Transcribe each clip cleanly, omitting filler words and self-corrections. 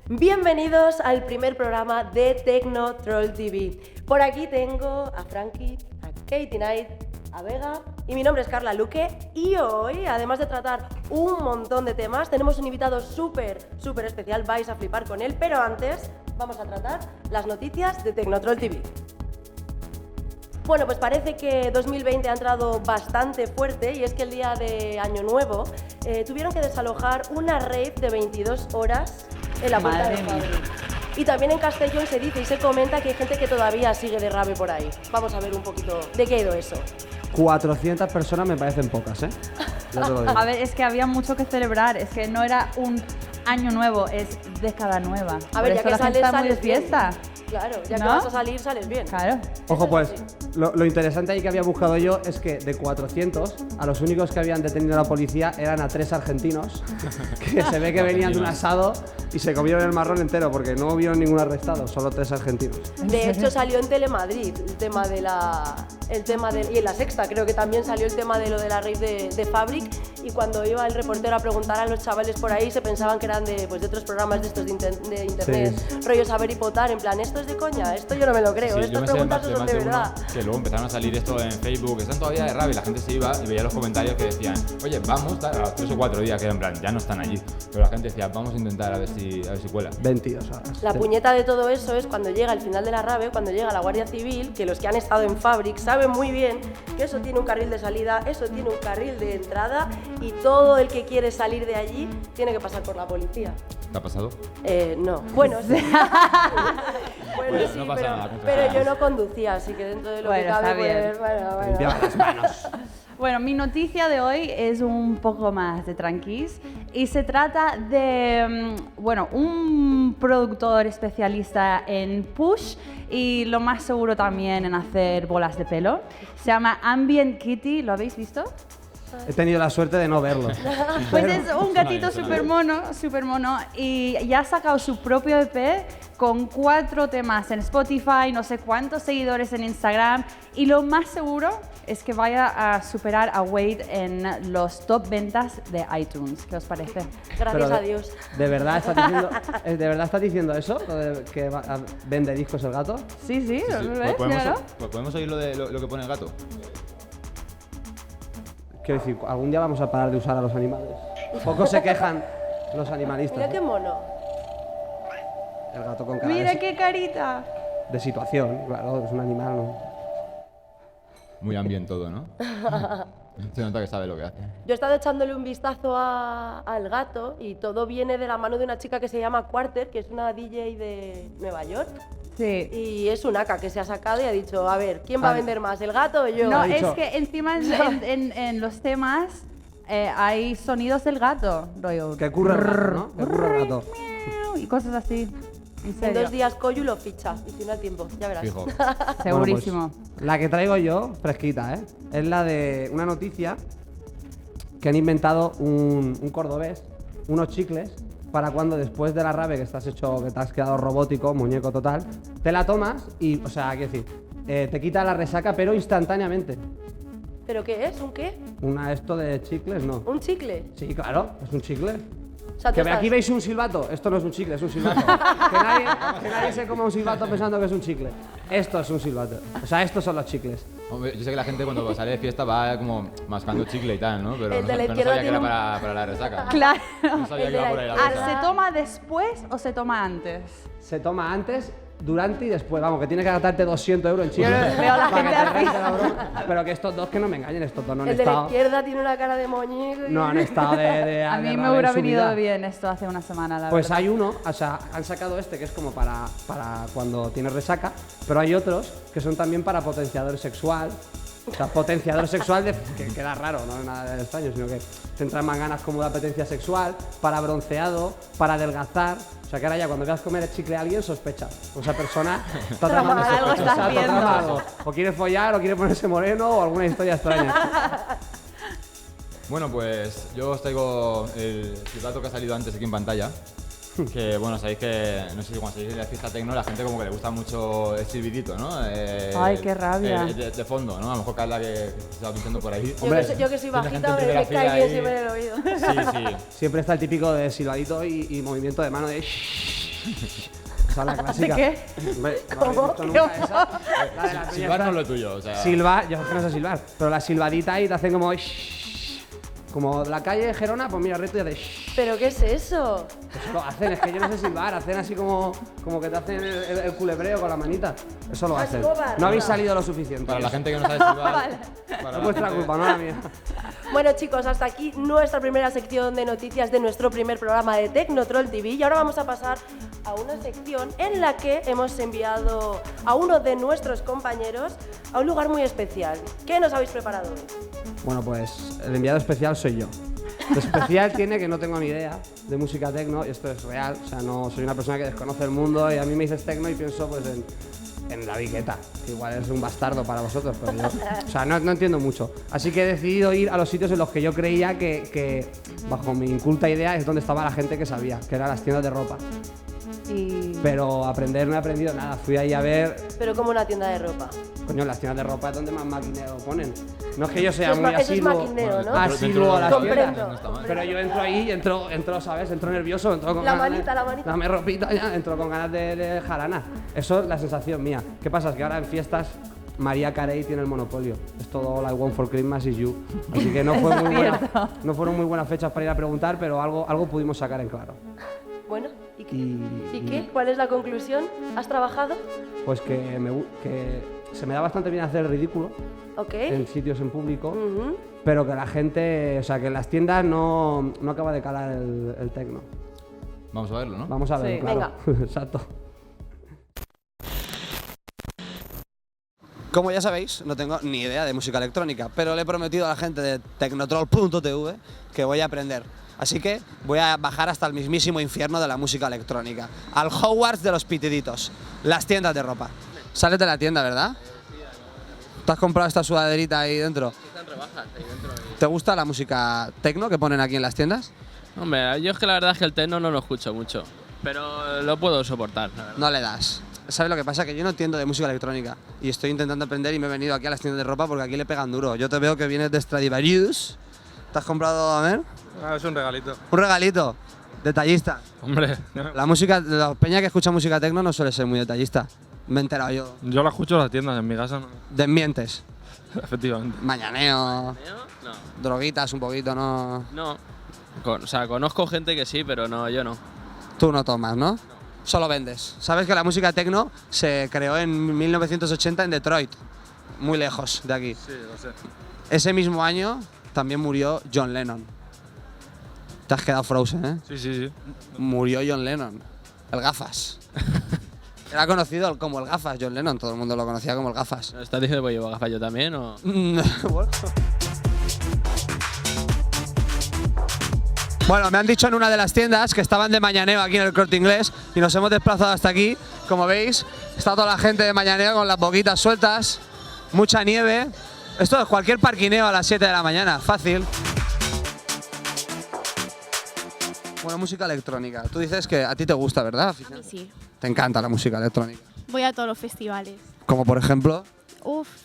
Bienvenidos al primer programa de Tecnotroll TV. Por aquí tengo a Frankie, a Katie Knight, a Vega y mi nombre es Carla Luque y hoy, además de tratar un montón de temas, tenemos un invitado súper especial, vais a flipar con él, pero antes vamos a tratar las noticias de Tecnotroll TV. Bueno, pues parece que 2020 ha entrado bastante fuerte y es que el día de Año Nuevo tuvieron que desalojar una rave de 22 horas en la puerta de Fabric. Y también en Castellón se dice y se comenta que hay gente que todavía sigue de rave por ahí. Vamos a ver un poquito de qué ha ido eso. 400 personas me parecen pocas, ¿eh? Ya te lo digo. A ver, es que había mucho que celebrar, es que no era un año nuevo, es década nueva. A ver, por ya eso que la gente está muy de sales bien. fiesta. Claro, ya que ¿No? vas a salir, sales bien. Claro. Ojo, pues, Eso sí. lo interesante ahí que había buscado yo es que de 400, a los únicos que habían detenido la policía eran a 3 argentinos, que se ve que venían de un asado y se comieron el marrón entero, porque no hubieron ningún arrestado, solo 3 argentinos. De hecho salió en Telemadrid el tema de y en La Sexta creo que también salió el tema de lo de la rave de Fabric, y cuando iba el reportero a preguntar a los chavales por ahí se pensaban que eran de otros programas de estos de internet, rollo Saber y Potar, en plan, esto es de coña, esto yo no me lo creo, Sí, yo estas me sé preguntas más son de verdad. que luego empezaron a salir esto en Facebook, están todavía de rave, y la gente se iba y veía los comentarios que decían, oye, vamos, a los 3 o 4 días que eran en plan, ya no están allí, pero la gente decía, vamos a intentar a ver si cuela. 22 horas. La puñeta de todo eso es cuando llega el final de la rave, cuando llega la Guardia Civil, que los que han estado en Fabric saben muy bien que eso tiene un carril de salida, eso tiene un carril de entrada y todo el que quiere salir de allí tiene que pasar por la policía. ¿Te ha pasado? No. Bueno, sí. Bueno, Pues sí, no pasa nada, pero yo no conducía, así que dentro de lo que Bueno, cabe, está bien. pues, bueno. Limpiaba las manos. Bueno, mi noticia de hoy es un poco más de tranquis y se trata de, un productor especialista en push y lo más seguro también en hacer bolas de pelo. Se llama Ambient Kitty, ¿lo habéis visto? He tenido la suerte de no verlo. Pues es un gatito súper mono y ya ha sacado su propio EP con 4 temas en Spotify, no sé cuántos seguidores en Instagram y lo más seguro es que vaya a superar a Wade en los top ventas de iTunes. ¿Qué os parece? Gracias Pero a Dios. ¿De verdad estás diciendo eso? ¿Lo de que vende discos el gato? Sí, Sí, ¿lo ves? Míralo. ¿Podemos oír lo que pone el gato? Quiero decir, algún día vamos a parar de usar a los animales. Poco se quejan los animalistas. Mira qué mono. El gato con cara Mira qué carita. de situación, claro, es un animal, ¿no? Muy ambient todo, ¿no? Se nota que sabe lo que hace. Yo he estado echándole un vistazo al gato y todo viene de la mano de una chica que se llama Quarter, que es una DJ de Nueva York. Sí. Y es un AK que se ha sacado y ha dicho, a ver, ¿quién va a vender más, el gato o yo? No, ha es dicho- que encima en los temas hay sonidos del gato, rollo. Que curra el gato, ¿no? Que curra el gato. Y cosas así. En En serio. 2 días Koyu lo ficha y tiene tiempo, ya verás. Fijo. Segurísimo. Bueno, pues, la que traigo yo, fresquita, ¿eh? Es la de una noticia que han inventado un cordobés, unos chicles, para cuando después de la rave que estás hecho, que te has quedado robótico, muñeco total, te la tomas y, o sea, quiero decir, te quita la resaca, pero instantáneamente. ¿Pero qué es? ¿Un qué? Esto de chicles, no. ¿Un chicle? Sí, claro, es un chicle. O sea, tú Que estás- aquí veis un silbato, esto no es un chicle, es un silbato. que nadie se coma un silbato pensando que es un chicle. Esto es un silbato. O sea, estos son los chicles. Hombre, yo sé que la gente cuando sale de fiesta va como mascando chicle y tal, ¿no? Pero El de la pero no izquierda sabía que era tiene para la resaca. Claro. No sabía El que de iba la por ahí la izquierda. cosa. ¿Se toma después o se toma antes? Se toma antes, durante y después. Vamos, que tiene que gastarte 200 euros en chicle. Yo veo a la para que gente te así. rente la broma. Pero que estos dos que no me engañen, estos dos no han El de la estado. izquierda tiene una cara de moñico. y- No han estado de A mí de me rave hubiera en su venido vida. bien esto hace una semana, la Pues verdad. hay uno, o sea, han sacado este que es como para cuando tienes resaca, pero hay otros que son también para potenciador sexual O sea, potenciador sexual que queda raro, no es nada extraño, sino que te entran más ganas como de apetencia sexual, para bronceado, para adelgazar. O sea, que ahora ya cuando veas comer el chicle a alguien, sospechas. O esa persona está tramando Algo sospechosa, está haciendo. tramando algo. O quiere follar, o quiere ponerse moreno, o alguna historia extraña. Bueno, pues yo os traigo el silbato que ha salido antes aquí en pantalla. Que bueno, sabéis que, no sé si cuando salís de la fiesta tecno, la gente como que le gusta mucho el silbidito, ¿no? Ay, qué rabia. De fondo, ¿no? A lo mejor Carla que estaba pinchando por ahí. Yo que soy Tiene bajita gente en me primera cae fila bien ahí. siempre en el oído. Sí, sí. Siempre está el típico de silbadito y movimiento de mano de... Esa es la clásica. qué? Hombre, ¿no ¿Cómo? habéis visto nunca esa? La de la peña Silbar no esta- es lo tuyo, o sea. Silbar, yo es que no sé silbar, pero la silbadita ahí te hacen como... Como la calle de Gerona, pues mira, reto y de... ¿Pero qué es eso? Eso lo hacen, es que yo no sé silbar, hacen así como que te hacen el culebreo con la manita. Eso lo Ah, hacen. es como para No habéis arriba. salido lo suficiente. Para la gente que no sabe silbar. Es vuestra culpa, no la mía. Bueno chicos, hasta aquí nuestra primera sección de noticias de nuestro primer programa de Tecnotroll TV y ahora vamos a pasar a una sección en la que hemos enviado a uno de nuestros compañeros a un lugar muy especial. ¿Qué nos habéis preparado hoy? Bueno, pues el enviado especial soy yo. De especial tiene que no tengo ni idea de música tecno y esto es real. O sea, no soy una persona que desconoce el mundo y a mí me dices tecno y pienso pues en la Viqueta. Igual es un bastardo para vosotros, pero yo, o sea, no entiendo mucho. Así que he decidido ir a los sitios en los que yo creía que bajo mi inculta idea es donde estaba la gente que sabía, que eran las tiendas de ropa. Y... Pero aprender no he aprendido nada. Fui ahí a ver, Pero como una tienda de ropa. coño, las tiendas de ropa es donde más maquineo ponen. No es que yo sea Eso es muy eso es asiduo. maquineo, ¿no? Asiduo a las Comprendo. tiendas. No está mal. Pero yo entro ahí, entro, ¿sabes? Entro nervioso, entro con La ganas manita, de, la manita. Dame ropita ya, entro con ganas de jarana. Eso es la sensación mía. ¿Qué pasa? Es que ahora en fiestas María Carey tiene el monopolio. Es todo All I Want for Christmas is You. Así que no fueron muy buenas fechas para ir a preguntar, pero algo pudimos sacar en claro. Bueno, ¿y qué? Y- ¿Y qué? ¿Cuál es la conclusión? ¿Has trabajado? Pues que se me da bastante bien hacer el ridículo Ok. en sitios en público. Ujú. Pero que la gente, o sea, que en las tiendas no acaba de calar el tecno. Vamos a verlo, ¿no? Vamos a ver, Sí. claro. Exacto. Como ya sabéis, no tengo ni idea de música electrónica, pero le he prometido a la gente de tecnotroll.tv que voy a aprender. Así que voy a bajar hasta el mismísimo infierno de la música electrónica, al Hogwarts de los pitiditos, las tiendas de ropa. Sales de la tienda, ¿verdad? ¿Te has comprado esta sudaderita ahí dentro? Están rebajas ahí dentro. ¿Te gusta la música tecno que ponen aquí en las tiendas? Hombre, yo es que la verdad es que el techno no lo escucho mucho, pero lo puedo soportar, la verdad. No le das. ¿Sabes lo que pasa? Que yo no entiendo de música electrónica y estoy intentando aprender y me he venido aquí a las tiendas de ropa porque aquí le pegan duro. Yo te veo que vienes de Stradivarius. ¿Te has comprado, a ver? Ah, es un regalito. Un regalito. Detallista. Hombre, La música, la peña que escucha música tecno no suele ser muy detallista. Me he enterado yo. yo la escucho en las tiendas, en mi casa no. Desmientes. Efectivamente. Mañaneo, No, droguitas un poquito, ¿no? no. O sea, conozco gente que sí, pero no, yo no. Tú no tomas, ¿no? Solo vendes. ¿Sabes que la música tecno se creó en 1980 en Detroit? Muy lejos de aquí. Sí, lo sé. Ese mismo año también murió John Lennon. Te has quedado frozen, ¿eh? Sí, sí, sí. Murió John Lennon. El gafas. Era conocido como el gafas, John Lennon. Todo el mundo lo conocía como el gafas. ¿Estás diciendo que llevo gafas yo también o...? Bueno, me han dicho en una de las tiendas que estaban de mañaneo aquí en el Corte Inglés y nos hemos desplazado hasta aquí. Como veis, está toda la gente de mañaneo con las boquitas sueltas, mucha nieve. Esto es cualquier parquineo a las 7 de la mañana, fácil. Bueno, música electrónica. Tú dices que a ti te gusta, ¿verdad? A mí sí. Te encanta la música electrónica. Voy a todos los festivales. Como por ejemplo,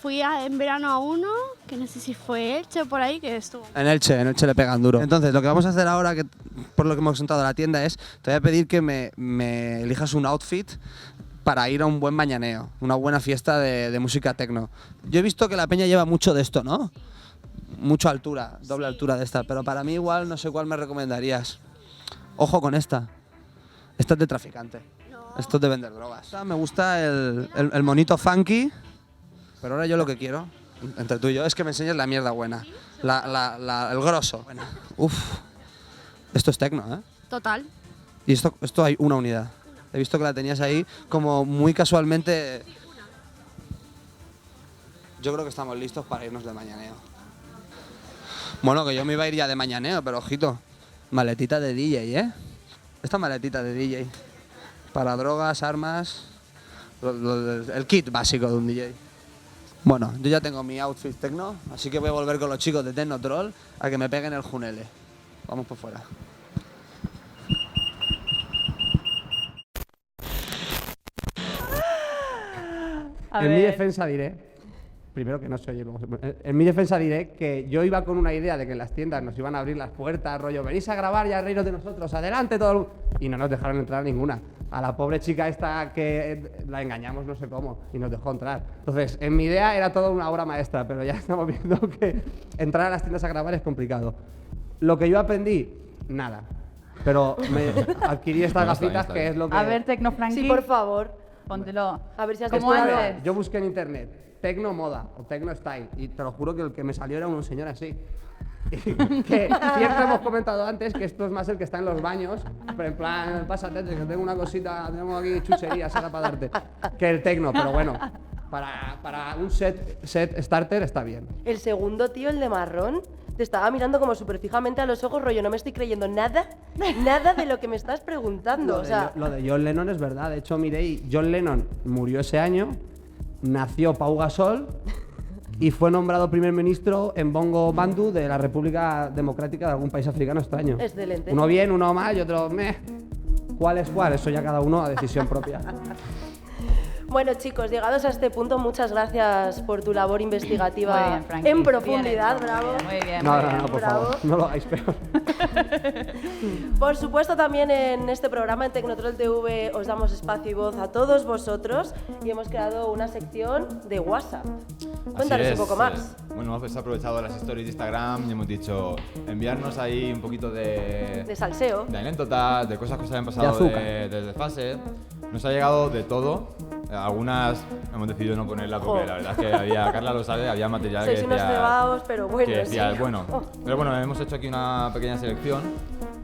En verano a uno, que no sé si fue Elche o por ahí, que estuvo. en Elche le pegan duro. Entonces, lo que vamos a hacer ahora, que por lo que hemos entrado a la tienda, es te voy a pedir que me elijas un outfit para ir a un buen mañaneo, una buena fiesta de música techno. Yo he visto que la peña lleva mucho de esto, ¿no? Mucha altura, doble altura de esta, pero para mí igual no sé cuál me recomendarías. Ojo con esta. Esta es de traficante. Esto es de vender drogas. Me gusta el monito funky, pero ahora yo lo que quiero, entre tú y yo, es que me enseñes la mierda buena. El grosso. Uf. Esto es techno, ¿eh? Total. Y esto hay una unidad. He visto que la tenías ahí como muy casualmente. Yo creo que estamos listos para irnos de mañaneo. Bueno, que yo me iba a ir ya de mañaneo, pero ojito. Maletita de DJ, ¿eh? Esta maletita de DJ. Para drogas, armas... el kit básico de un DJ. Bueno, yo ya tengo mi outfit tecno, así que voy a volver con los chicos de Techno Troll a que me peguen el junele. Vamos por fuera. A En mi ver. defensa diré, primero que no se oye, en mi defensa diré que yo iba con una idea de que en las tiendas nos iban a abrir las puertas, rollo, venís a grabar y a reíros de nosotros, adelante todo el mundo. Y no nos dejaron entrar ninguna. A la pobre chica esta que la engañamos no sé cómo y nos dejó entrar. Entonces, en mi idea era toda una obra maestra, pero ya estamos viendo que entrar a las tiendas a grabar es complicado. Lo que yo aprendí, nada. Pero me adquirí estas No, está bien, gafitas está que bien. es lo que... A ver, Tecno Frankie. Sí, por favor. Póntelo. A ver si has ¿Cómo descuidado. haces? Yo busqué en internet Tecno Moda o Tecno Style y te lo juro que el que me salió era un señor así. Que siempre hemos comentado antes que esto es más el que está en los baños, pero en plan, pásate, que tengo una cosita, tengo aquí chucherías ahora para darte, que el Tecno, pero bueno, para un set starter está bien. El segundo tío, el de marrón, te estaba mirando como súper fijamente a los ojos, rollo, no me estoy creyendo nada de lo que me estás preguntando. O sea, Lo de John Lennon es verdad, de hecho, miréis, John Lennon murió ese año, nació Pau Gasol y fue nombrado primer ministro en Bongo Bandu de la República Democrática de algún país africano extraño. Excelente. Uno bien, uno mal y otro meh. ¿Cuál es cuál? Eso ya cada uno a decisión propia. bueno, chicos, llegados a este punto, muchas gracias por tu labor investigativa Muy bien, Frankie. en profundidad, Bien hecho, bravo. Muy bien, No, muy no, bien. no, por Bravo. favor, no lo hagáis peor. Por supuesto, también en este programa, en Tecnotroll TV, os damos espacio y voz a todos vosotros y hemos creado una sección de WhatsApp. Cuéntanos Así un poco es, más. Bueno, hemos aprovechado las stories de Instagram y hemos dicho enviarnos ahí un poquito De salseo. de anécdotas, de cosas que os hayan De pasado azúcar. de desfase. Nos ha llegado de todo. Algunas hemos decidido no ponerlas porque Jo. la verdad es que había, Carla lo sabe, había material Sois que unos decía, cebaos, pero bueno, que decía, sí. bueno. Pero bueno, hemos hecho aquí una pequeña selección.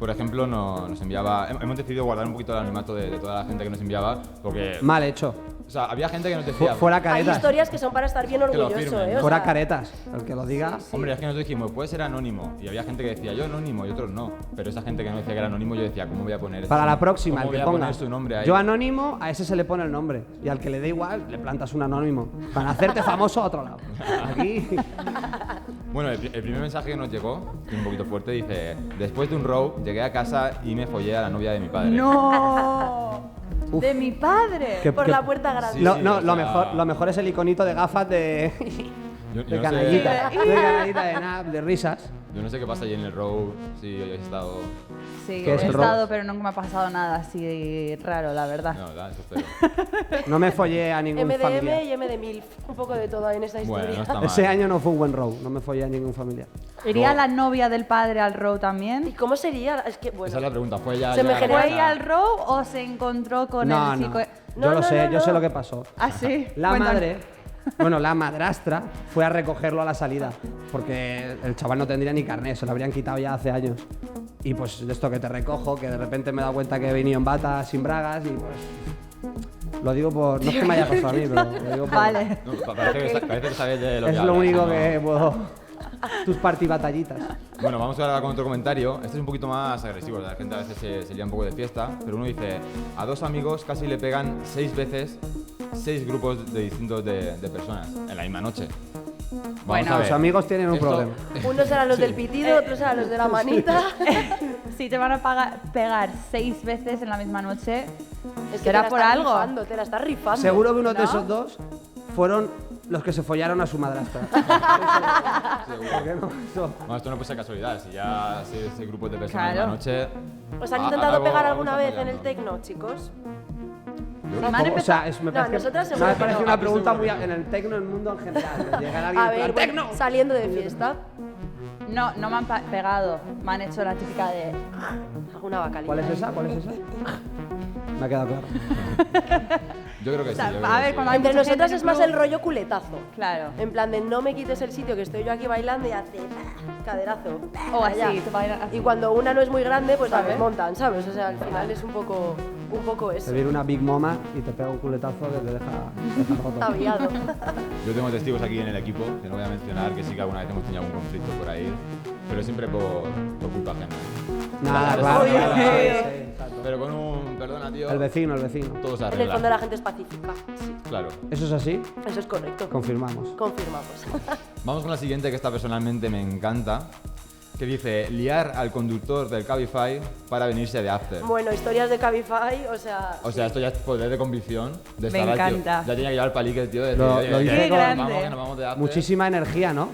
Por ejemplo, nos enviaba, hemos decidido guardar un poquito el anonimato de toda la gente que nos enviaba porque, Mal hecho. o sea, había gente que nos decía, Fuera Hay caretas. historias que son para estar bien lo orgulloso, firmen, ¿eh? ¿no? O Fuera sea, caretas. El que lo diga. hombre, es que nosotros dijimos, puede ser anónimo. Y había gente que decía, yo anónimo, y otros no. Pero esa gente que no decía que era anónimo, yo decía, ¿cómo voy a poner Para su- la próxima, cómo el que voy a ponga. poner su nombre ahí? Yo anónimo, a ese se le pone el nombre. Y al que le dé igual, le plantas un anónimo. Para hacerte famoso a otro lado. Aquí. Bueno, el primer mensaje que nos llegó, que es un poquito fuerte, dice, después de un row, llegué a casa y me follé a la novia de mi padre. ¡No! Uf. ¡De mi padre! Que- por que- la puerta grande. Sí, No, sí, no, o lo sea- mejor es el iconito de gafas de. Yo de no canallita. sé, De canallita de nap, de risas. yo no sé qué pasa allí en el row, si habéis estado... Sí, ¿Qué he es el estado, rock? pero nunca me ha pasado nada así raro, la verdad. No, ¿verdad? Eso espero. No me follé a ningún MDM familiar. y M de MILF. Un poco de todo en esa historia. Bueno, no está mal. Ese año no fue un buen row, no me follé a ningún familiar. ¿Iría No. la novia del padre al row ¿Y también? cómo sería? Es que, bueno. Esa es la pregunta, ¿fue ya... Se me ya genera- ¿Fue Esa- ella al row o se encontró con No, el no. chico? Yo lo sé, yo sé lo que pasó. Ah, sí. La Cuéntanos. madre, bueno, la madrastra fue a recogerlo a la salida, porque el chaval no tendría ni carnet, se lo habrían quitado ya hace años. Y pues de esto que te recojo, que de repente me he dado cuenta que he venido en bata, sin bragas, y pues... Lo digo por... No es que me haya pasado a mí, pero lo digo por... Vale. No, parece que sabes de lo que Es lo hablas, único ¿no? que puedo... Tus partibatallitas. Bueno, vamos ahora con otro comentario. Este es un poquito más agresivo, la gente a veces se lía un poco de fiesta, pero uno dice, a dos amigos casi le pegan 6 veces 6 grupos distintos de personas en la misma noche. Vamos Bueno, a Los ver. amigos tienen un Esto- problema. Unos eran los del pitido, otros eran los de la manita. Si te van a pegar 6 veces en la misma noche, Es que ¿será te la por estás algo? rifando, te la estás rifando. Seguro que uno de ¿No? esos dos fueron los que se follaron a su madrastra. ¿Por qué no? Eso... Bueno, esto no puede ser casualidad, si ya 6 grupos de personas Claro. en la noche... ¿Os han a- intentado algo- pegar algo alguna está vez en el fallando. tecno, chicos? Me han O sea, empezado- es, me No, parece, nosotras me seguro que parece no. una pregunta muy en el tecno, en el mundo en general. de Llegar alguien A en ver, plan, bueno, "Tecno". saliendo de fiesta, No, no me han pegado. Me han hecho la típica de... alguna bacalita. ¿Cuál es esa? ¿Cuál es esa? Me ha quedado claro. Yo creo que sí. sea, yo creo a que ver, sí. cuando hay Entre mucha gente nosotras en es el más club- el rollo culetazo. Claro. En plan de no me quites el sitio que estoy yo aquí bailando y hace caderazo. O allá. así, te bailan así. Y cuando una no es muy grande, pues la ¿Sabes? desmontan, ¿sabes? O sea, al final es un poco eso. Te viene una Big Mama y te pega un culetazo que te deja roto. Tabiado. Yo tengo testigos aquí en el equipo, que no voy a mencionar, que sí que alguna vez hemos tenido algún conflicto por ahí, pero siempre por culpa ajena. Nada, Vale, claro, Oye. claro, sí, exacto. Pero con un, perdona tío, El vecino. todo se En el arregla. fondo la gente es pacífica. Sí, Claro. ¿Eso es así? eso es correcto. Confirmamos. Confirmamos. Vamos con la siguiente, que esta personalmente me encanta, que dice liar al conductor del Cabify para venirse de after. Bueno, historias de Cabify, o sea... O sea, esto ya es poder de convicción. De Me estar ahí, tío. encanta. Ya tenía que llevar el palique el tío de decir, Lo oye, dice Qué con- grande. vamos, que nos vamos de after. Muchísima energía, ¿no?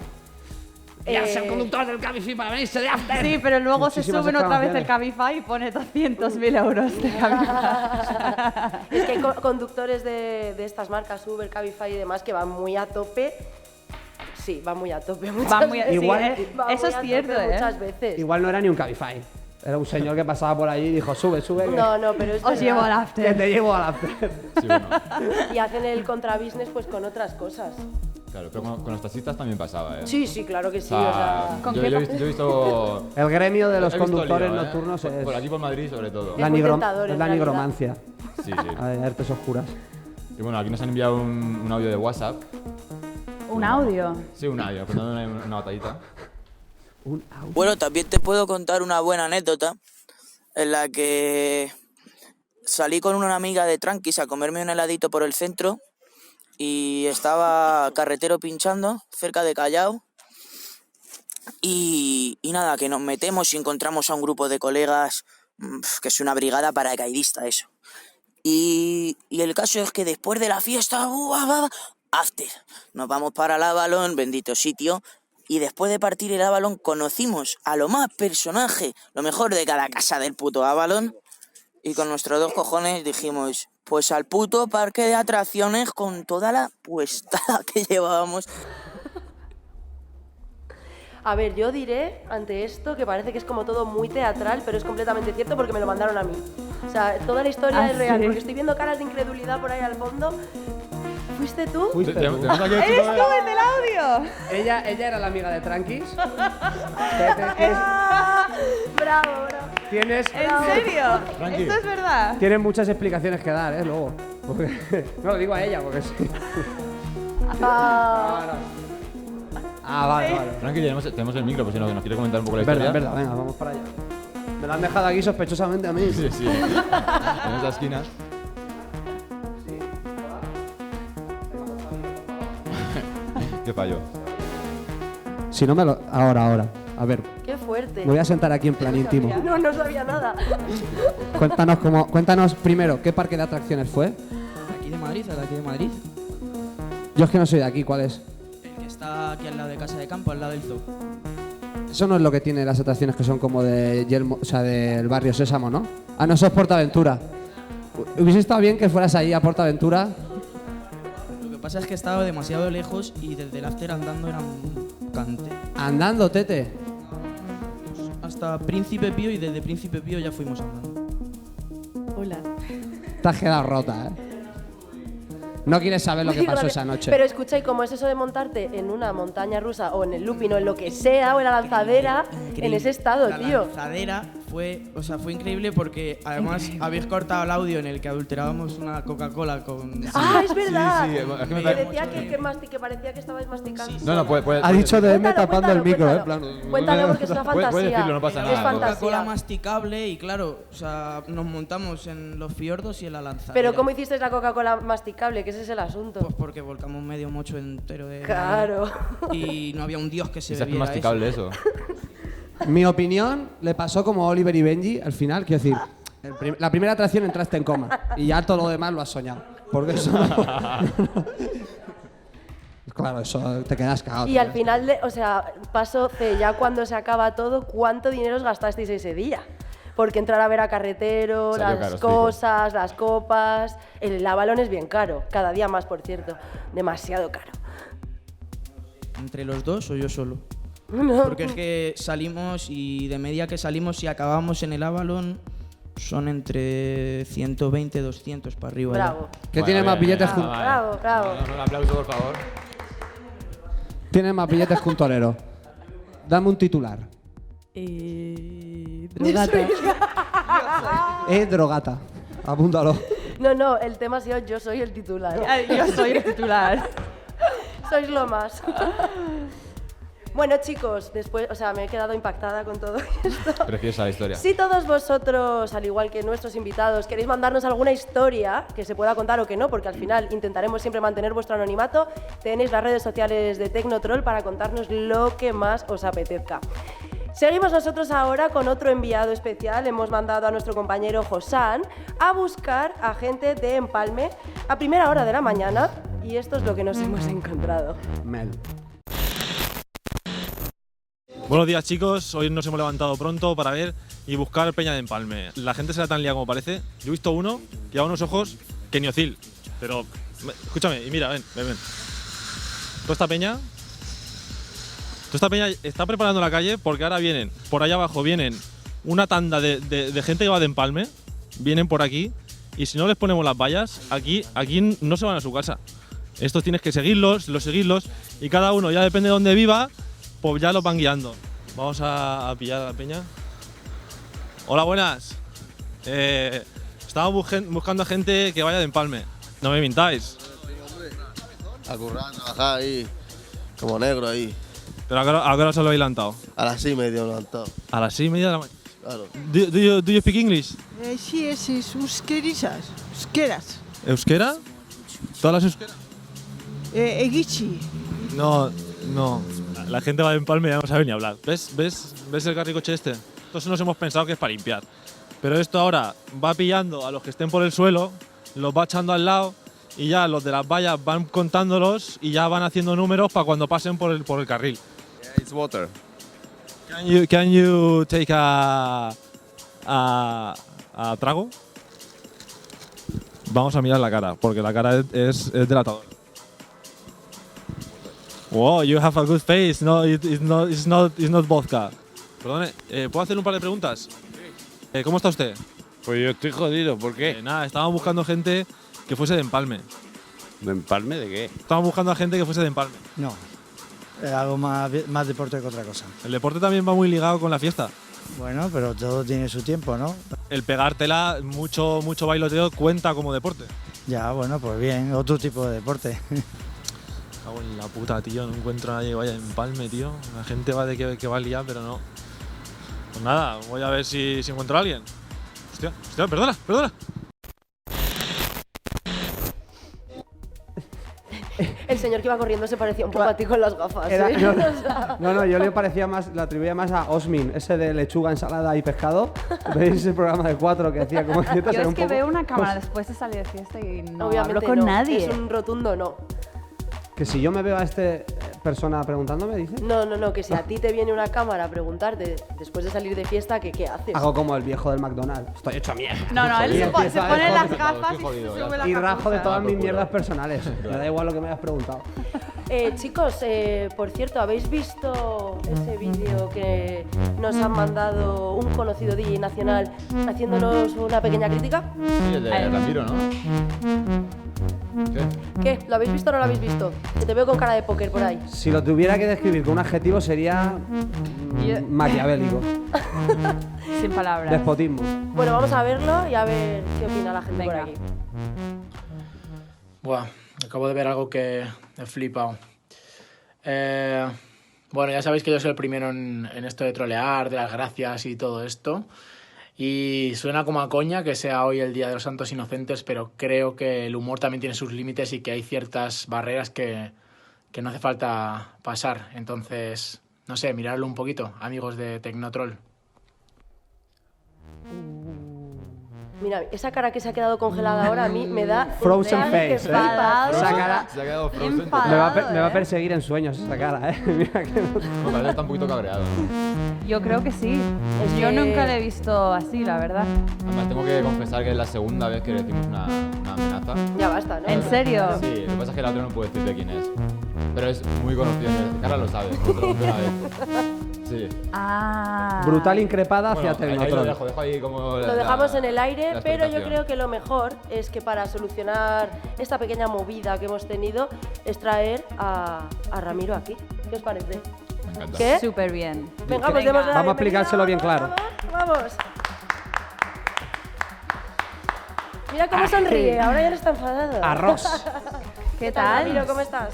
conductor del Cabify para venirse de after. Sí, pero luego se Muchísimas suben otra vez el exclamaciones. Cabify y pone 200.000 euros de Cabify. Es que hay conductores de estas marcas, Uber, Cabify y demás, que van muy a tope. Sí, van muy a tope muchas Va muy, veces. sí, Igual- Van eso muy es a cierto, tope ¿eh? Muchas veces. Igual no era ni un Cabify. Era un señor que pasaba por allí y dijo, sube, que, No, pero es Os llevo al verdad. que after. te llevo al after. Sí, bueno. Y hacen el contrabusiness pues con otras cosas. Claro, pero con los taxistas también pasaba, ¿eh? Sí, sí, claro que sí. O O sea, sea, ¿Con yo, qué yo he visto, yo he visto- El gremio de los he visto conductores lío, ¿eh? nocturnos es Por aquí por Madrid, sobre todo. la, Es muy tentador, es en la realidad. nigromancia. Sí, sí. A artes oscuras. Y bueno, aquí nos han enviado un audio de WhatsApp. Un audio. Sí, un audio, contando una batallita. Bueno, también te puedo contar una buena anécdota en la que salí con una amiga de Tranquis a comerme un heladito por el centro y estaba carretero pinchando cerca de Callao y nada, que nos metemos y encontramos a un grupo de colegas, que es una brigada paracaidista eso. Y el caso es que después de la fiesta, after, nos vamos para el Avalon, bendito sitio, y después de partir el Avalon conocimos a lo más personaje, lo mejor de cada casa del puto Avalon, y con nuestros 2 cojones dijimos, pues al puto parque de atracciones con toda la puestada que llevábamos. a ver, yo diré ante esto que parece que es como todo muy teatral, pero es completamente cierto porque me lo mandaron a mí. O sea, toda la historia ¿Ah, es real, sí? porque estoy viendo caras de incredulidad por ahí al fondo. ¿Fuiste tú? Fuiste tú. Tenemos aquí el chico ¿Eres de- tú el del audio? Ella era la amiga de Tranquis. Bravo, bravo. Tienes ¿En serio? Tranqui. ¿Esto es verdad? Tienes muchas explicaciones que dar, luego. Porque- no lo digo a ella, porque sí. Vale. Tranqui, tenemos el micro, por si nos quiere comentar un poco la Es historia. verdad, venga, vamos para allá. Me lo han dejado aquí sospechosamente a mí. Sí, sí. En esa esquina. ¿Qué fallo? Si no me lo... Ahora. A ver, Qué fuerte. me voy a sentar aquí en plan íntimo. No sabía nada. Cuéntanos primero, ¿qué parque de atracciones fue? ¿De aquí de Madrid? ¿De aquí de Madrid? Yo es que no soy de aquí, ¿cuál es? El que está aquí al lado de Casa de Campo, al lado del zoo. Eso no es lo que tiene las atracciones que son como de Yelmo, o sea, del barrio Sésamo, ¿no? Ah, no, eso es Portaventura. Hubiese estado bien que fueras ahí a Portaventura. Lo que pasa es que estaba demasiado lejos y desde el after andando era un cante. Andando, tete. Hasta Príncipe Pío y desde Príncipe Pío ya fuimos andando. Hola. Te has quedado rota, ¿eh? No quieres saber lo que Muy pasó grave. esa noche. Pero escucha, ¿y cómo es eso de montarte en una montaña rusa o en el looping o en lo que sea o en la lanzadera Increíble. en ese estado, la tío? lanzadera fue increíble porque además habéis cortado el audio en el que adulterábamos una Coca-Cola con... Ah, es verdad. sí, es que me que parece- decía que parecía que estabais masticando. No, puede. Ha dicho de M Cuéntalo, tapando el micro, cuéntalo, en plan. Cuéntalo porque es una fantasía. Puedes decirlo, no pasa Es nada. Coca-Cola fantasía. masticable y claro, o sea, nos montamos en los fiordos y en la lanzadera. Pero ¿cómo hicisteis la Coca-Cola masticable? Que ese es el asunto. Pues porque volcamos medio mocho entero de... Claro. Y no había un dios que se Si es bebiera masticable eso. Mi opinión le pasó como a Oliver y Benji al final, quiero decir, la primera atracción entraste en coma y ya todo lo demás lo has soñado. Porque eso claro, eso te quedas cagado. Y al final, o sea, paso C, ya cuando se acaba todo, ¿cuánto dinero os gastasteis ese día? Porque entrar a ver a Carretero, Salió las caro, explico. cosas, las copas... El Avalon es bien caro, cada día más, por cierto. Demasiado caro. ¿Entre los dos o yo solo? No. Porque es que salimos y de media que salimos y acabamos en el Avalon, son entre 120 y 200 para arriba. ya. Bravo. ¿Qué tiene más billetes que un... Bravo, bravo. Un aplauso, por favor. Tiene más billetes que un torero? Dame un titular. Drogata. Drogata. Apúntalo. No, el tema ha sido yo soy el titular. Yo soy el titular. Sois lo más. Bueno, chicos, después, me he quedado impactada con todo esto. Preciosa la historia. Si todos vosotros, al igual que nuestros invitados, queréis mandarnos alguna historia que se pueda contar o que no, porque al final intentaremos siempre mantener vuestro anonimato, tenéis las redes sociales de Tecnotroll para contarnos lo que más os apetezca. Seguimos nosotros ahora con otro enviado especial. Hemos mandado a nuestro compañero Josán a buscar a gente de Empalme a primera hora de la mañana y esto es lo que nos hemos encontrado. Mel. Buenos días, chicos. Hoy nos hemos levantado pronto para ver y buscar Peña de Empalme. La gente será tan liada como parece. Yo he visto uno que lleva unos ojos que ni Ozil. Pero, escúchame, y mira, ven. Toda esta peña está preparando la calle porque ahora vienen, por allá abajo vienen una tanda de gente que va de Empalme. Vienen por aquí y si no les ponemos las vallas, aquí no se van a su casa. Estos tienes que seguirlos y cada uno, ya depende de dónde viva, pues ya los van guiando. Vamos a pillar a la peña. Hola, buenas. Estamos buscando a gente que vaya de Empalme. No me mintáis. A currar, a trabajar ahí, como negro ahí. ¿Pero a qué hora se lo habéis levantado? A las 6:30 levantado. A las 6:30 de la mañana. Claro. Do you speak English? Sí, es euskerisas. ¿Euskera? ¿Todas las euskeras? Egichi. No. La gente va de Empalme y ya no sabe ni hablar. ¿Ves el carricoche este? Entonces nos hemos pensado que es para limpiar. Pero esto ahora va pillando a los que estén por el suelo, los va echando al lado y ya los de las vallas van contándolos y ya van haciendo números para cuando pasen por el carril. Yeah, it's water. Can you take a trago? Vamos a mirar la cara, porque la cara es delatadora. Wow, you have a good face. No, it's not vodka. Perdone, ¿puedo hacerle un par de preguntas? ¿Cómo está usted? Pues yo estoy jodido, ¿por qué? Nada, estábamos buscando gente que fuese de Empalme. ¿De Empalme de qué? Estábamos buscando a gente que fuese de Empalme. No, hago más deporte que otra cosa. El deporte también va muy ligado con la fiesta. Bueno, pero todo tiene su tiempo, ¿no? El pegártela, mucho bailoteo, cuenta como deporte. Ya, bueno, pues bien, otro tipo de deporte. Cago en la puta, tío, no encuentro a nadie que vaya de Empalme, tío. La gente va de que va a liar, pero no. Pues nada, voy a ver si encuentro a alguien. Hostia, perdona. El señor que iba corriendo se parecía un poco a ti con las gafas. No, yo le parecía más, la atribuía más a Osmin, ese de lechuga, ensalada y pescado. ¿Veis ese programa de 4 que hacía como dietas? Yo es un que poco, veo una cámara después de salir de fiesta y no Obviamente hablo con no, nadie. Es un rotundo no. Que si yo me veo a persona preguntándome, dice. No, que si a ti te viene una cámara a preguntarte después de salir de fiesta, que qué haces. Hago como el viejo del McDonald's. Estoy hecho mierda. No, él se pone las gafas y se sube la Y rajo de capucha. todas mis mierdas personales. Me da igual lo que me hayas preguntado. Chicos, por cierto, ¿habéis visto ese vídeo que nos han mandado un conocido DJ nacional haciéndonos una pequeña crítica? Sí, el de Ramiro, ¿no? ¿Qué? ¿Lo habéis visto o no lo habéis visto? Que te veo con cara de póker por ahí. Si lo tuviera que describir con un adjetivo sería maquiavélico. Sin palabras. Despotismo. Bueno, vamos a verlo y a ver qué opina la gente por aquí. Buah, acabo de ver algo que he flipado. Bueno, ya sabéis que yo soy el primero en esto de trolear, de las gracias y todo esto. Y suena como a coña que sea hoy el Día de los Santos Inocentes, pero creo que el humor también tiene sus límites y que hay ciertas barreras que no hace falta pasar. Entonces, no sé, miradlo un poquito, amigos de Tecnotroll. Mira, esa cara que se ha quedado congelada ahora a mí me da... Frozen face, Esa cara... Se ha quedado frozen. Me va a perseguir en sueños esa cara, Mira que no... Parece está un poquito cabreado. Yo creo que sí. Es Yo que- nunca le he visto así, la verdad. Además, tengo que confesar que es la segunda vez que le decimos una amenaza. Ya basta, ¿no? ¿En serio? Sí, lo que pasa es que la otra no puedo decir de quién es. Pero es muy conocido. Carla lo sabe, nosotros de una vez. Sí. Ah. Brutal increpada Bueno, hacia ahí lo Tecnotrol. dejo ahí como Lo dejamos en el aire, la pero yo expectación. creo que lo mejor es que para solucionar esta pequeña movida que hemos tenido es traer a Ramiro aquí. ¿Qué os parece? Me encanta. ¿Qué? Súper bien. Venga, pues démosle la Vamos a bienvenida. explicárselo bien claro. Vamos. Mira cómo sonríe, ahora ya no está enfadado. Arroz. ¿Qué tal, tal? Ramiro? ¿Cómo estás?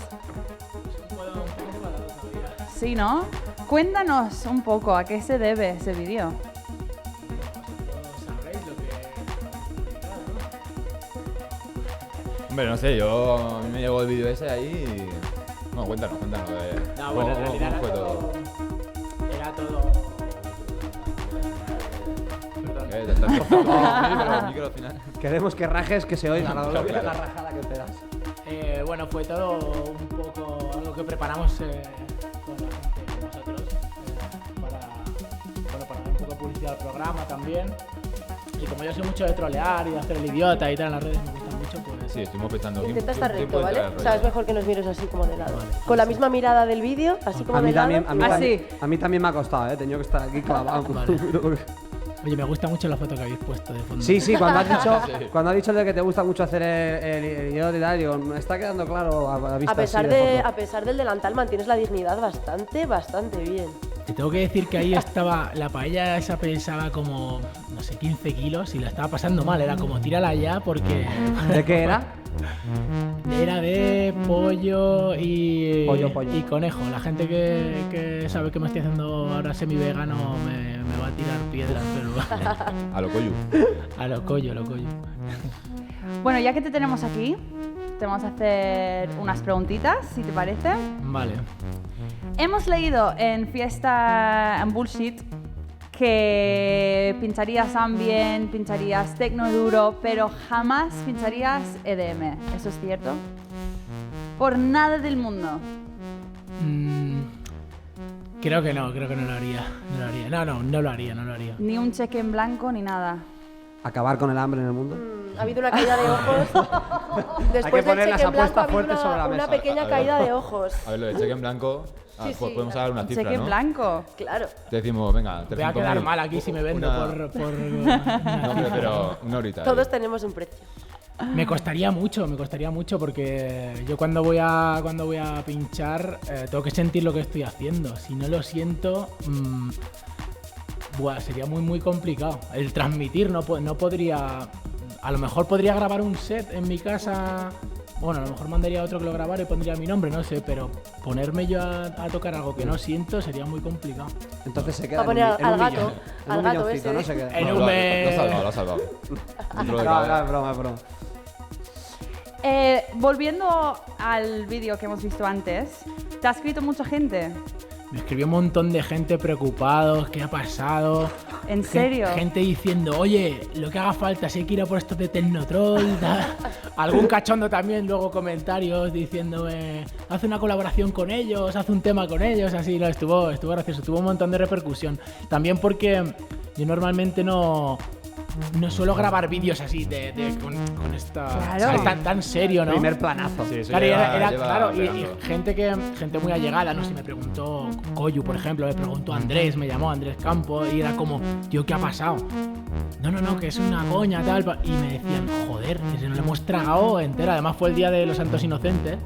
Sí, ¿no? Cuéntanos un poco a qué se debe ese vídeo. Hombre, no sé, a mí me llegó el vídeo ese ahí y... No, cuéntanos. No, bueno, en realidad ¿Cómo fue todo? Era todo... Perdón. Te estás cortando el micro al final. Queremos que rajes, que se oiga la rajada que te das. Bueno, fue todo un poco algo que preparamos con la gente, nosotros, para dar un poco de publicidad al programa también. Y como yo soy mucho de trolear y de hacer el idiota y tal en las redes, me gusta mucho, pues... Sí, estuvimos pensando... Intenta ¿quién estar puede recto, ¿vale? entrar al O sea, es rollo? mejor que nos mires así como de lado. Con la misma mirada del vídeo, así como A mí de lado. también, Así. a mí también me ha costado, ¿eh? He tenido que estar aquí clavado. Oye, me gusta mucho la foto que habéis puesto de fondo. Sí, cuando has dicho de que te gusta mucho hacer el idiota y tal, digo, me está quedando claro a la vista. A pesar, así de foto. a pesar del delantal mantienes la dignidad bastante bien. Te tengo que decir que ahí estaba, la paella esa pesaba como, no sé, 15 kilos y la estaba pasando mal. Era como, tírala ya porque... ¿De qué era? Era de pollo y... Pollo. Y conejo. La gente que sabe que me estoy haciendo ahora semi-vegano me va a tirar piedras, pero... A lo coyu. A lo collo. Bueno, ya que te tenemos aquí, te vamos a hacer unas preguntitas, si te parece. Vale. Hemos leído en Fiesta en Bullshit que pincharías ambient, pincharías tecno duro, pero jamás pincharías EDM. ¿Eso es cierto? Por nada del mundo. Creo que no lo haría. No lo haría. Ni un cheque en blanco ni nada. Acabar con el hambre en el mundo. Ha habido una caída de ojos. Después poner del las cheque en blanco apuestas ha habido fuertes sobre la una mesa. pequeña A ver. caída de ojos. A ver, lo de cheque en blanco... Sí, pues podemos dar una cifra, Cheque ¿no? en blanco. Claro. Te decimos, venga, Voy a quedar mal aquí si me vendo por... No, pero una horita. Todos tenemos un precio. Me costaría mucho porque yo cuando voy a pinchar tengo que sentir lo que estoy haciendo. Si no lo siento, sería muy complicado. El transmitir no podría... A lo mejor podría grabar un set en mi casa. Bueno, a lo mejor mandaría a otro que lo grabara y pondría mi nombre, no sé, pero ponerme yo a tocar algo que no siento sería muy complicado. Entonces se Va queda a poner en un al gato, millón. En al un gato milloncito, ese. ¿no? Se queda. En No, un lo mes... ha salvado. Dentro de No, cada- es broma. Volviendo al vídeo que hemos visto antes, ¿te ha escrito mucha gente? Me escribió un montón de gente preocupados, ¿qué ha pasado? ¿En serio? Gente diciendo, oye, lo que haga falta, si hay que ir a por esto de Tecnotrol. Algún cachondo también, luego comentarios diciéndome, haz una colaboración con ellos, haz un tema con ellos, así, no, estuvo gracioso, tuvo un montón de repercusión. También porque yo normalmente no suelo grabar vídeos así con esta Claro. tan serio, ¿no? Primer planazo. Sí, eso Claro, lleva claro, y esperando. gente muy allegada, ¿no? Si me preguntó Koyu, por ejemplo, me preguntó Andrés, me llamó Andrés Campo, y era como, tío, ¿qué ha pasado? No, que es una coña, tal. Y me decían, joder, que nos lo hemos tragado entera. Además fue el día de los Santos Inocentes,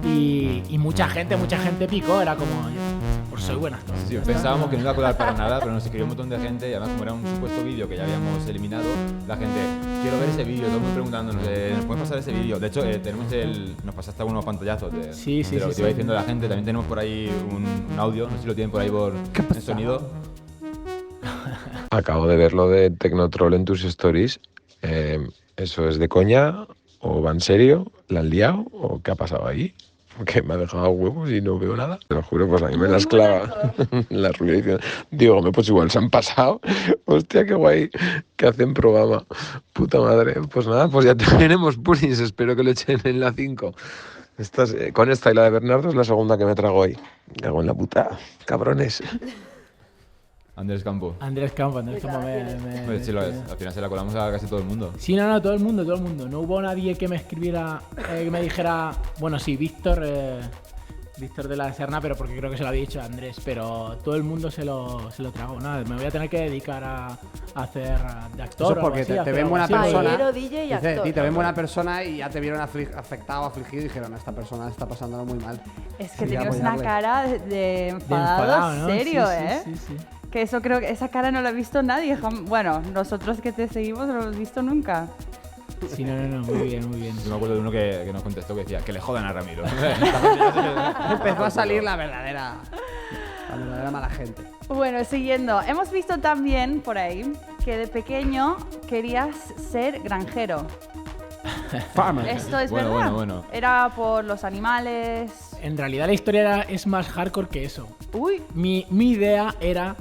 y mucha gente picó, era como, pues soy buena. Sí, pensábamos que no iba a colar para nada, pero nos escribió un montón de gente y además como era un supuesto vídeo que ya habíamos eliminado, la gente, quiero ver ese vídeo, todo el mundo preguntándonos, ¿nos puedes pasar ese vídeo? De hecho, nos pasaste algunos pantallazos de lo que te iba diciendo la gente, también tenemos por ahí un audio, no sé si lo tienen por ahí en sonido. Acabo de ver lo de Tecnotrol en tus stories. ¿Eso es de coña o va en serio? ¿La han liado o qué ha pasado ahí? Porque me ha dejado huevos y no veo nada. Te lo juro, pues a mí me las clava. La rubia diciendo, digo, pues igual se han pasado. Hostia, qué guay que hacen programa. Puta madre. Pues nada, pues ya tenemos punis. Espero que lo echen en la 5. Con esta y la de Bernardo es la segunda que me trago hoy. Cago en la puta. Cabrones. Andrés Campo. Andrés Campo Pues sí, al final se la colamos a casi todo el mundo. Sí, no, todo el mundo. No hubo nadie que me escribiera, que me dijera, bueno, sí, Víctor Víctor de la Serna, pero porque creo que se lo había dicho a Andrés, pero todo el mundo se lo tragó. Nada, me voy a tener que dedicar a hacer de actor. Eso es porque o algo así, te ven buena hacer algo así. persona. Caballero, DJ y Dice, actor. "Ti, te ven buena persona y ya te vieron afectado, afligido y dijeron, esta persona está pasándolo muy mal. Es que Sí, tenías una apoyarle. cara de enfadado, enfadado, ¿no? serio, Sí, sí, ¿eh? sí, sí. Que eso creo que esa cara no la ha visto nadie. Bueno, nosotros que te seguimos no lo hemos visto nunca. Sí, no, muy bien, muy bien. Yo me acuerdo de uno que nos contestó que decía que le jodan a Ramiro. Empezó a salir la verdadera mala gente. Bueno, siguiendo. Hemos visto también por ahí que de pequeño querías ser granjero. Farmer. ¿Esto es Bueno, verdad? bueno. ¿Era por los animales? En realidad la historia es más hardcore que eso. Uy. Mi idea era,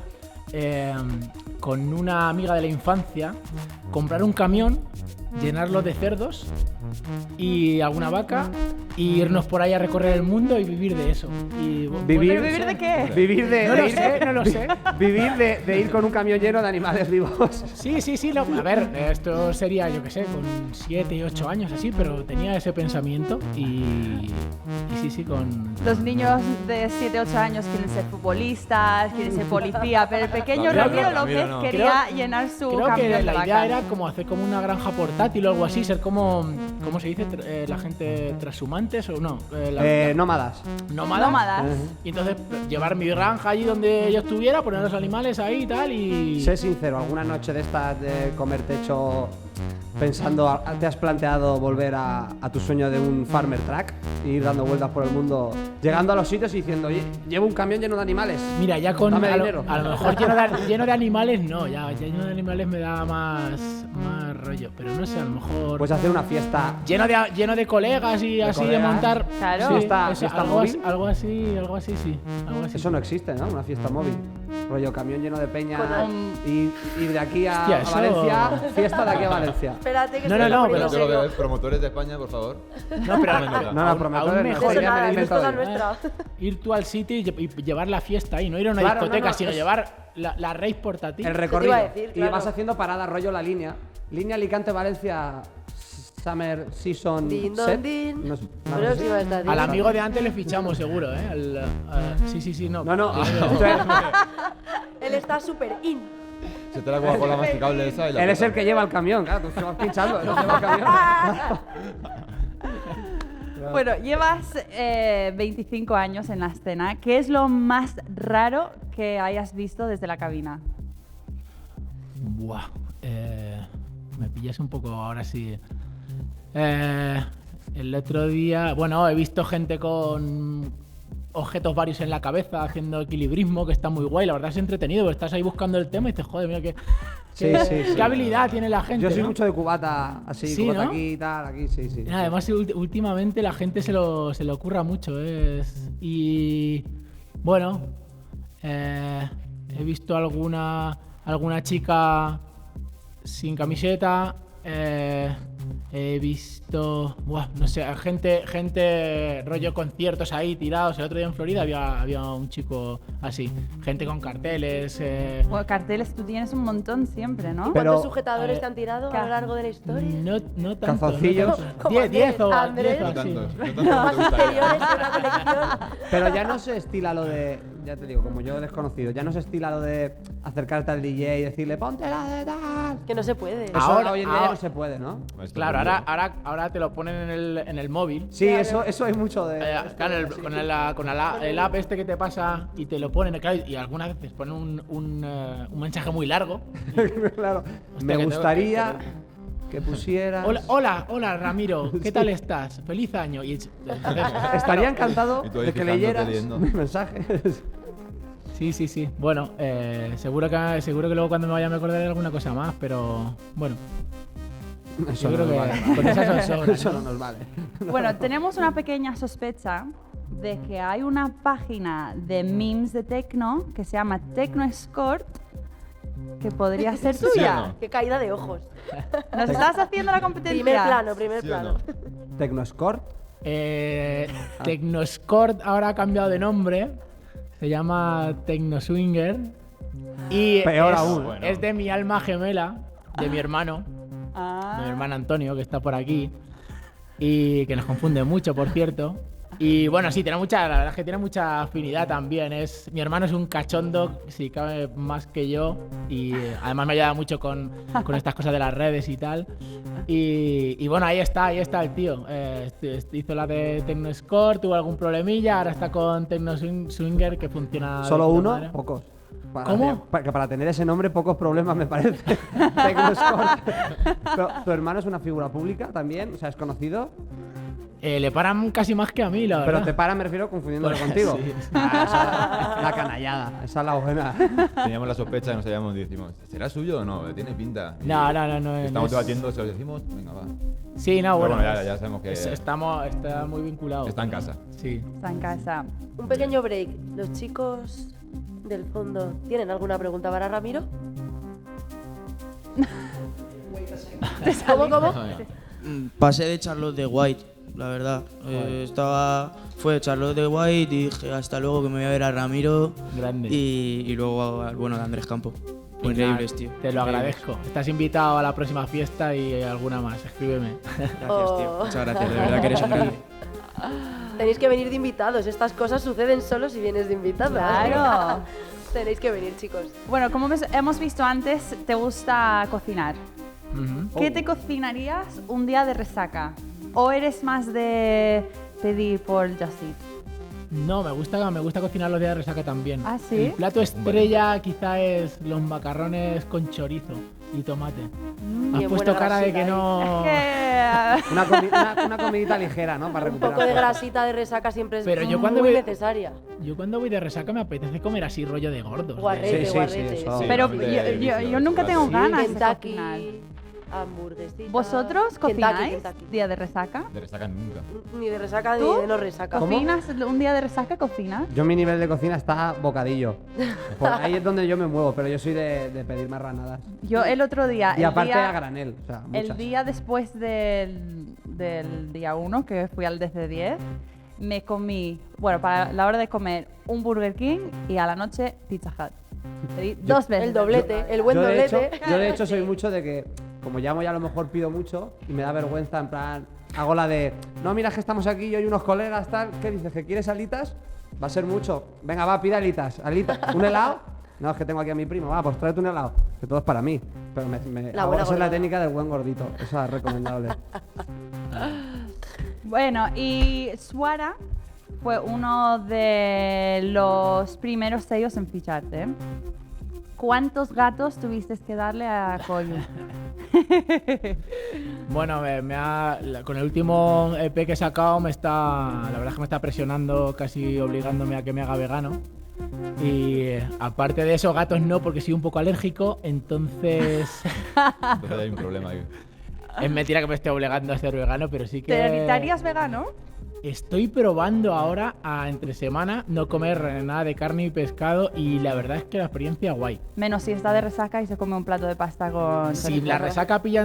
con una amiga de la infancia, comprar un camión, llenarlo de cerdos y alguna vaca y irnos por ahí a recorrer el mundo y vivir de eso. Y, ¿Vivir? ¿Vivir de qué? Vivir de... No de lo ir- sé, no lo sé. Vivir de ir con un camión lleno de animales vivos. Sí, no, a ver, esto sería, yo qué sé, con 7, 8 años así, pero tenía ese pensamiento y sí, con... Los niños de 7, 8 años quieren ser futbolistas, quieren ser policía, pero el pequeño Ramiro Ramiro no. López quería llenar su Creo camión que de la vaca. idea era como hacer como una granja portátil o algo así, ser como, ¿cómo se dice? La gente transhumantes o no. Nómadas. Nómadas. Y entonces llevar mi granja allí donde yo estuviera, poner los animales ahí y tal y... Sé sincero, ¿alguna noche de estas de comer techo pensando, te has planteado volver a tu sueño de un farmer truck e ir dando vueltas por el mundo, llegando a los sitios y diciendo, oye, llevo un camión lleno de animales? Mira, ya con Dame a dinero. lo mejor lleno de animales no, ya lleno de animales me da más rollo, pero no sé, a lo mejor Pues hacer una fiesta. lleno de colegas y así de colegas. montar. Claro. Sí, Fiesta algo móvil. algo así, sí. Algo así. Eso no existe, ¿no? Una fiesta móvil. Rollo camión lleno de peña Con y de aquí a, Hostia, a eso- Valencia, fiesta de aquí a Valencia. Espérate que No, estoy no, poniendo pero Yo lo serio. veo, promotores de España, por favor. No, pero No, promotores, mejor Eso ya me lo nada, he esto es la inventado. nuestra. ir tú al sitio y llevar la fiesta ahí, no ir a una Claro, discoteca, no, sino es- llevar la rave portátil. El Eso te recorrido. iba a decir, Y claro. vas haciendo parada, rollo la línea. Línea Alicante-Valencia Summer Season Din, don, Set. din. No sé, una cosa así. Próxima estación. Al amigo de antes le fichamos seguro, ¿eh? Sí, no. No. Él está súper in. Se te la Coca-Cola masticable esa y la Él es peta. el que lleva el camión, claro, tú te vas pinchando, él lleva el camión. Bueno, llevas 25 años en la escena. ¿Qué es lo más raro que hayas visto desde la cabina? Buah. Me pillas un poco ahora sí. El otro día, bueno, he visto gente con objetos varios en la cabeza haciendo equilibrismo, que está muy guay. La verdad es entretenido, porque estás ahí buscando el tema y dices, joder, mira Sí. qué habilidad tiene la gente. Yo soy ¿no? mucho de cubata, así, Sí, cubata ¿no? aquí y tal, aquí, sí. Y además, últimamente la gente se lo ocurra mucho. Y bueno, he visto alguna chica sin camiseta. He visto, no sé, gente rollo conciertos ahí tirados. El otro día en Florida había un chico así, gente con carteles. Bueno, carteles tú tienes un montón siempre, ¿no? ¿Cuántos sujetadores te han tirado a lo largo de la historia? No tanto. Calzoncillos. Como 10 o Andrés. 10 o No así. tantos. No tantos Más como te gustaría. interiores de una colección. Pero ya no se estila lo de, ya te digo, como yo desconocido, ya no se estila lo de acercarte al DJ y decirle, ponte la de tal. Que no se puede. Eso Ahora- hoy en día ya ahora- no se puede, ¿no? Claro, ahora te lo ponen en el móvil. Sí, eso hay mucho de... Claro, con el app este que te pasa y te lo ponen, claro, y algunas veces ponen un mensaje muy largo. Claro. Hostia, Me que gustaría que pusieras... Hola Ramiro, ¿qué tal estás? Feliz año. Y entonces- Estaría encantado Y tú ahí de que fijándote, leyeras leyendo. mi mensaje. Sí. Bueno, seguro que luego cuando me vaya me acordaré de alguna cosa más, pero bueno. Eso Yo no creo nos que vale. con esas son sobras, Eso ¿no? no nos vale. Bueno, tenemos una pequeña sospecha de que hay una página de memes de Tecno que se llama Tecno Escort que podría ser ¿Sí o tuya. no? Qué caída de ojos. ¿Nos estás haciendo la competencia? Primer ¿Sí o plano. no? Tecnoscore. Tecnoscore ahora ha cambiado de nombre. Se llama Tecnoswinger. Y Peor es, aún. Bueno. es de mi alma gemela, de mi hermano, de mi hermano Antonio, que está por aquí. Y que nos confunde mucho, por cierto. Y bueno, sí, la verdad es que tiene mucha afinidad también. Mi hermano es un cachondo, si cabe más que yo, y además me ayuda mucho con estas cosas de las redes y tal. Y bueno, ahí está el tío. Hizo la de Tecnoscore, tuvo algún problemilla, ahora está con Tecno Swinger, que funciona. ¿Solo de uno? madre. Pocos. ¿Cómo? Que para tener ese nombre, pocos problemas me parece. Tecnoscore. ¿Tu hermano es una figura pública también? O sea, ¿es conocido? Le paran casi más que a mí, la verdad. Pero te paran, me refiero, confundiéndolo Pues, contigo. sí. La canallada, esa es la buena. Teníamos la sospecha y nos sabíamos y decimos, ¿será suyo o no? Tiene pinta. Y No. estamos es- debatiendo, se lo decimos, venga, va. Sí, no, Pero bueno. ya sabemos que Está muy vinculado. está en casa. Sí. Está en casa. Un pequeño break. Los chicos del fondo, ¿tienen alguna pregunta para Ramiro? ¿Cómo? Pasé de Charlotte de White, la verdad. Fue de Charlotte de White y dije hasta luego que me voy a ver a Ramiro. Grande. Y luego de Andrés Campo. Pues Increíbles, nada, tío. Te lo Increíbles. agradezco. Estás invitado a la próxima fiesta y alguna más. Escríbeme. Gracias, tío. Muchas gracias. De verdad que eres un grande. Tenéis que venir de invitados. Estas cosas suceden solo si vienes de invitado. Claro. Tenéis que venir, chicos. Bueno, como hemos visto antes, te gusta cocinar. ¿Qué te cocinarías un día de resaca? ¿O eres más de pedir por Just Eat? No, me gusta cocinar los días de resaca también. ¿Ah, sí? El plato estrella quizá es los macarrones con chorizo y tomate. Has Bien puesto buena cara de grasita, que no... Una comidita ligera, ¿no? Para Un recuperar. poco de grasita de resaca siempre es Pero yo cuando muy voy- necesaria. Yo cuando voy de resaca me apetece comer así rollo de gordos. Guarrete, Sí, guarrete. eso. Sí, Pero normalmente yo nunca tengo Sí. ganas de Kentucky, cocinar. hamburguesitas. ¿Vosotros Kentucky, cocináis Kentucky. día de resaca? De resaca nunca. Ni de resaca ¿Tú? ni de no resaca. ¿Cocinas un día de resaca? ¿Cocinas? Yo mi nivel de cocina está bocadillo. Por ahí es donde yo me muevo, pero yo soy de pedir marranadas. Yo el otro día... Y el aparte día- a granel, o sea, El muchas. día después del día 1, que fui al DC10, me comí, bueno, para la hora de comer, un Burger King y a la noche Pizza Hut. Pedí dos veces. El doblete, el buen Yo de doblete. hecho soy mucho de que, como llamo ya a lo mejor pido mucho y me da vergüenza, en plan, hago la de, no, mira que estamos aquí, yo y unos colegas, tal, ¿qué dices? ¿Que quieres alitas? Va a ser mucho. Venga, va, pide alitas. ¿Un helado? No, es que tengo aquí a mi primo, va, pues tráete un helado, que todo es para mí. Pero La hago, buena esa es la gordada. técnica del buen gordito, esa es recomendable. Bueno, y Suara fue uno de los primeros sellos en ficharte. ¿Cuántos gatos tuviste que darle a Koyu? Bueno, con el último EP que he sacado la verdad es que me está presionando, casi obligándome a que me haga vegano. Y aparte de eso, gatos no, porque soy un poco alérgico, entonces Entonces hay un problema ahí. es mentira que me esté obligando a ser vegano, pero sí que... ¿Te evitarías vegano? Estoy probando ahora entre semana no comer nada de carne y pescado y la verdad es que la experiencia guay. Menos si está de resaca y se come un plato de pasta con... Si chorizo. la resaca pilla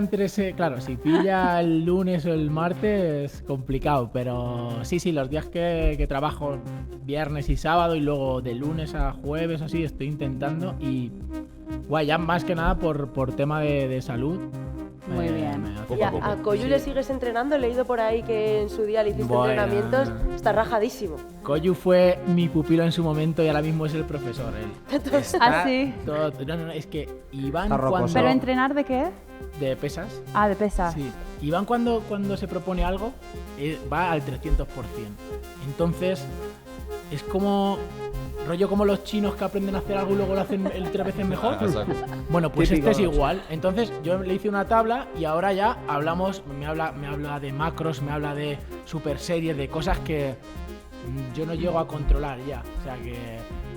claro, si pilla el lunes o el martes es complicado, pero sí, los días que trabajo viernes y sábado y luego de lunes a jueves así estoy intentando y guay, ya más que nada por tema de salud. Muy bien. Poco Y a poco. a Koyu Sí. le sigues entrenando. He leído por ahí que en su día le hiciste Bueno, entrenamientos. no. Está rajadísimo. Koyu fue mi pupilo en su momento y ahora mismo es el profesor. Él. ¿Ah, sí? No, es que Iván Está rocoso. cuando... ¿Pero entrenar de qué? De pesas. Ah, de pesa. Sí. Iván cuando se propone algo va al 300%. Entonces es como rollo como los chinos que aprenden a hacer algo y luego lo hacen 3 veces mejor. Ah, exacto. Bueno, pues Típico. este es igual. Entonces yo le hice una tabla y ahora ya hablamos, me habla de macros, me habla de super series, de cosas que yo no llego a controlar ya. O sea que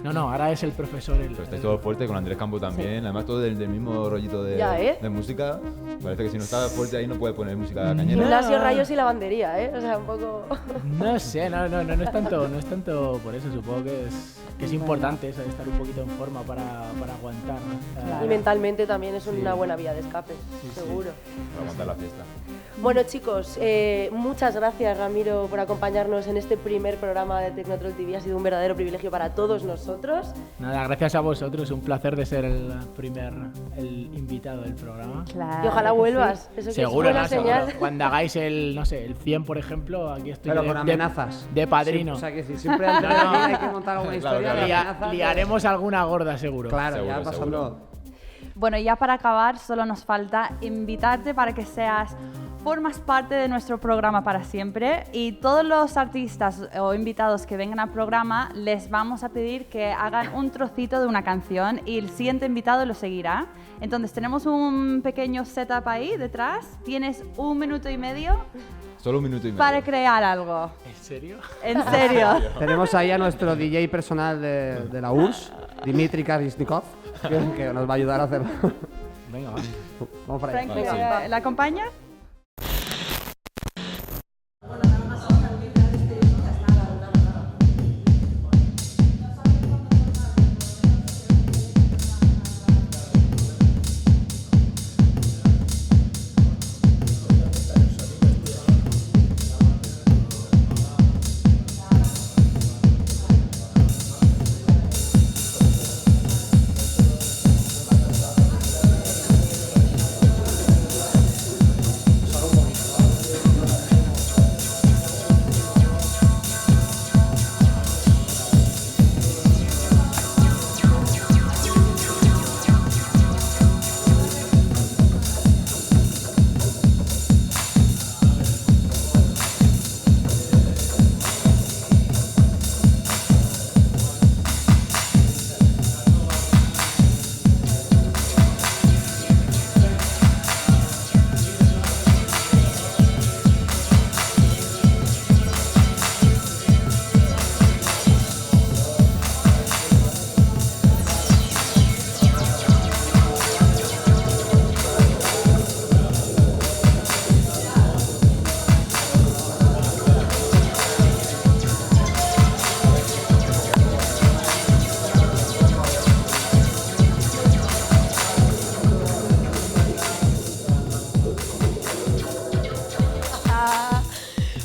no, ahora es el profesor el... Pero estáis todo fuerte con Andrés Campo también, además todo del mismo rollito de, Ya, ¿eh? de música. Parece que si no está fuerte ahí no puede poner música cañera. Gimnasio, rayos y lavandería, ¿eh? O sea, un poco... No sé, no es tanto por eso, supongo que es importante eso, estar un poquito en forma para aguantar, ¿no? Y mentalmente también es una Sí. buena vía de escape, Sí, sí. seguro. Para aguantar la fiesta. Bueno, chicos, muchas gracias, Ramiro, por acompañarnos en este primer programa de Tecnotroll TV. Ha sido un verdadero privilegio para todos nosotros. Nada, gracias a vosotros. Un placer de ser el invitado del programa. Claro, y ojalá vuelvas. Sí. Eso seguro, es buena señal. Cuando hagáis el 100, por ejemplo, aquí estoy. Pero con amenazas. De padrino. Sí, o sea, que si siempre antes de venir hay que montar alguna historia de amenazas. Liaremos alguna gorda, seguro. Claro, seguro, ya pasando. Bueno, ya para acabar, solo nos falta invitarte para que formas parte de nuestro programa para siempre, y todos los artistas o invitados que vengan al programa les vamos a pedir que hagan un trocito de una canción y el siguiente invitado lo seguirá. Entonces tenemos un pequeño setup ahí detrás, tienes 1 minuto y medio. Solo 1 minuto y medio. Para crear algo. ¿En serio? En serio. Tenemos ahí a nuestro DJ personal de la URSS, Dimitri Karisnikov, que nos va a ayudar a hacerlo. Venga, va. Vamos para allá. Frank, ¿la acompaña?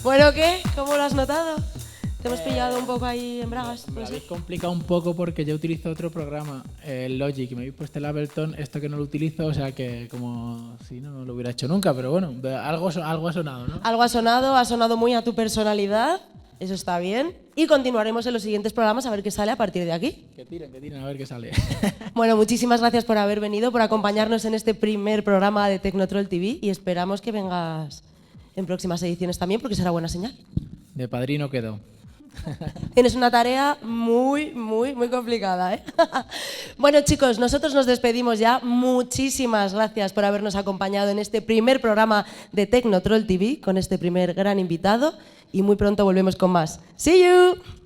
Bueno, ¿qué? ¿Cómo lo has notado? Te hemos pillado un poco ahí en bragas. Me habéis complicado un poco porque yo utilizo otro programa, el Logic, y me habéis puesto el Ableton, esto que no lo utilizo, o sea que como si no lo hubiera hecho nunca, pero bueno, algo ha sonado, ¿no? Algo ha sonado muy a tu personalidad, eso está bien. Y continuaremos en los siguientes programas a ver qué sale a partir de aquí. Que tiren, a ver qué sale. Bueno, muchísimas gracias por haber venido, por acompañarnos en este primer programa de Tecnotroll TV, y esperamos que vengas en próximas ediciones también, porque será buena señal. De padrino quedó. Tienes una tarea muy complicada, ¿eh? Bueno, chicos, nosotros nos despedimos ya. Muchísimas gracias por habernos acompañado en este primer programa de Tecnotroll TV con este primer gran invitado, y muy pronto volvemos con más. See you.